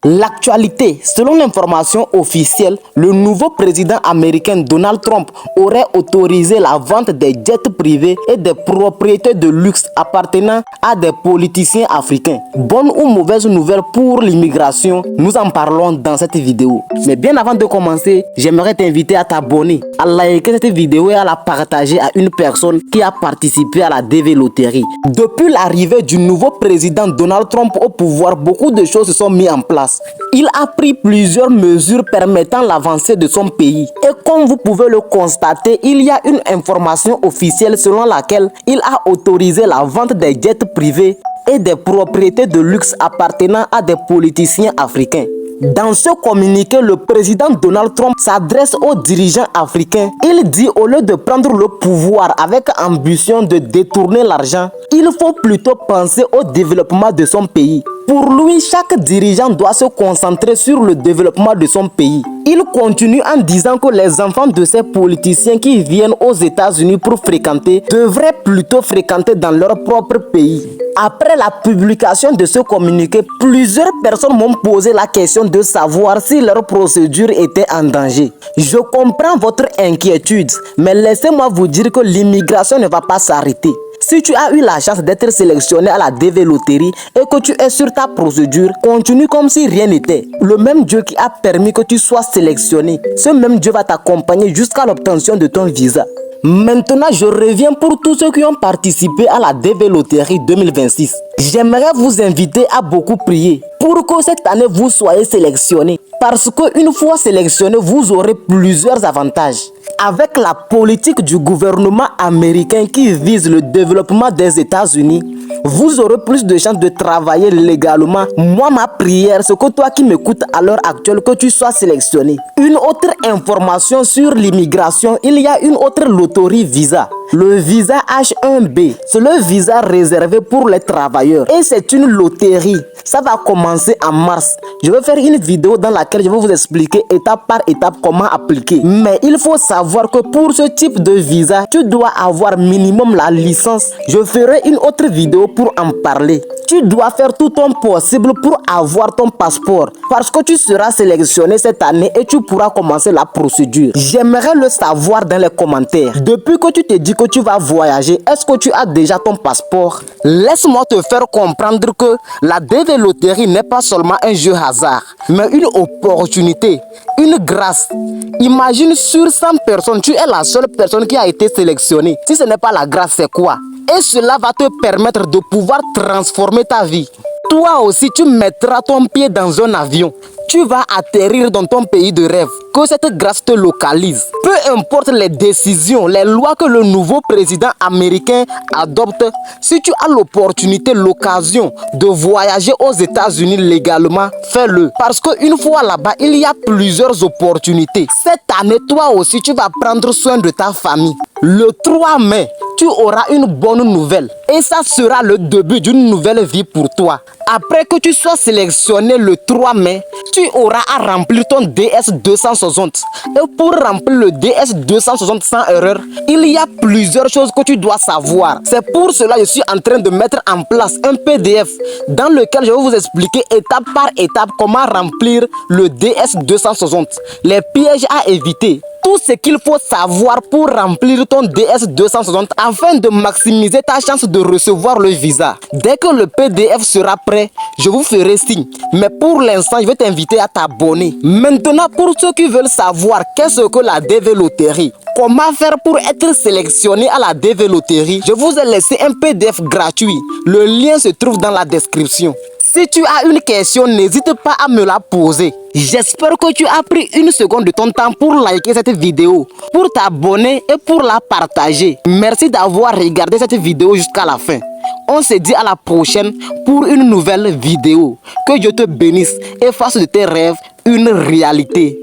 L'actualité, selon l'information officielle, le nouveau président américain Donald Trump aurait autorisé la vente des jets privés et des propriétés de luxe appartenant à des politiciens africains. Bonne ou mauvaise nouvelle pour l'immigration, nous en parlons dans cette vidéo. Mais bien avant de commencer, j'aimerais t'inviter à t'abonner, à liker cette vidéo et à la partager à une personne qui a participé à la DV Loterie. Depuis l'arrivée du nouveau président Donald Trump au pouvoir, beaucoup de choses se sont mises en place. Il a pris plusieurs mesures permettant l'avancée de son pays. Et comme vous pouvez le constater, il y a une information officielle selon laquelle il a autorisé la vente des jets privés et des propriétés de luxe appartenant à des politiciens africains. Dans ce communiqué, le président Donald Trump s'adresse aux dirigeants africains. Il dit au lieu de prendre le pouvoir avec ambition de détourner l'argent, il faut plutôt penser au développement de son pays. Pour lui, chaque dirigeant doit se concentrer sur le développement de son pays. Il continue en disant que les enfants de ces politiciens qui viennent aux États-Unis pour fréquenter devraient plutôt fréquenter dans leur propre pays. Après la publication de ce communiqué, plusieurs personnes m'ont posé la question de savoir si leur procédure était en danger. Je comprends votre inquiétude, mais laissez-moi vous dire que l'immigration ne va pas s'arrêter. Si tu as eu la chance d'être sélectionné à la DV Loterie et que tu es sur ta procédure, continue comme si rien n'était. Le même Dieu qui a permis que tu sois sélectionné, ce même Dieu va t'accompagner jusqu'à l'obtention de ton visa. Maintenant, je reviens pour tous ceux qui ont participé à la DV Loterie 2026. J'aimerais vous inviter à beaucoup prier pour que cette année vous soyez sélectionné. Parce qu'une fois sélectionné, vous aurez plusieurs avantages. Avec la politique du gouvernement américain qui vise le développement des États-Unis, vous aurez plus de chances de travailler légalement. Moi, ma prière, c'est que toi qui m'écoutes à l'heure actuelle, que tu sois sélectionné. Une autre information sur l'immigration, il y a une autre loterie visa. Le visa H1B, c'est le visa réservé pour les travailleurs. Et c'est une loterie. Ça va commencer en mars. Je vais faire une vidéo dans laquelle je vais vous expliquer étape par étape comment appliquer. Mais il faut savoir que pour ce type de visa, tu dois avoir minimum la licence. Je ferai une autre vidéo pour en parler. Tu dois faire tout ton possible pour avoir ton passeport. Parce que tu seras sélectionné cette année et tu pourras commencer la procédure. J'aimerais le savoir dans les commentaires. Depuis que tu te dis que tu vas voyager, est-ce que tu as déjà ton passeport? Laisse-moi te faire comprendre que la DV Loterie n'est pas seulement un jeu hasard, mais une opportunité, une grâce. Imagine sur 100 personnes, tu es la seule personne qui a été sélectionnée. Si ce n'est pas la grâce, c'est quoi? Et cela va te permettre de pouvoir transformer ta vie. Toi aussi, tu mettras ton pied dans un avion. Tu vas atterrir dans ton pays de rêve. Que cette grâce te localise. Peu importe les décisions, les lois que le nouveau président américain adopte, si tu as l'opportunité, l'occasion de voyager aux États-Unis légalement, fais-le. Parce qu'une fois là-bas, il y a plusieurs opportunités. Cette année, toi aussi, tu vas prendre soin de ta famille. Le 3 mai, tu auras une bonne nouvelle. Et ça sera le début d'une nouvelle vie pour toi. Après que tu sois sélectionné le 3 mai, tu auras à remplir ton DS 260. Et pour remplir le DS 260 sans erreur, il y a plusieurs choses que tu dois savoir. C'est pour cela que je suis en train de mettre en place un PDF dans lequel je vais vous expliquer étape par étape comment remplir le DS 260. Les pièges à éviter. Tout ce qu'il faut savoir pour remplir ton DS 260 afin de maximiser ta chance de recevoir le visa. Dès que le PDF sera prêt, je vous ferai signe. Mais pour l'instant, je vais t'inviter à t'abonner. Maintenant, pour ceux qui veulent savoir qu'est-ce que la DV Loterie, comment faire pour être sélectionné à la DV Loterie, je vous ai laissé un PDF gratuit. Le lien se trouve dans la description. Si tu as une question, n'hésite pas à me la poser. J'espère que tu as pris une seconde de ton temps pour liker cette vidéo, pour t'abonner et pour la partager. Merci d'avoir regardé cette vidéo jusqu'à la fin. On se dit à la prochaine pour une nouvelle vidéo. Que Dieu te bénisse et fasse de tes rêves une réalité.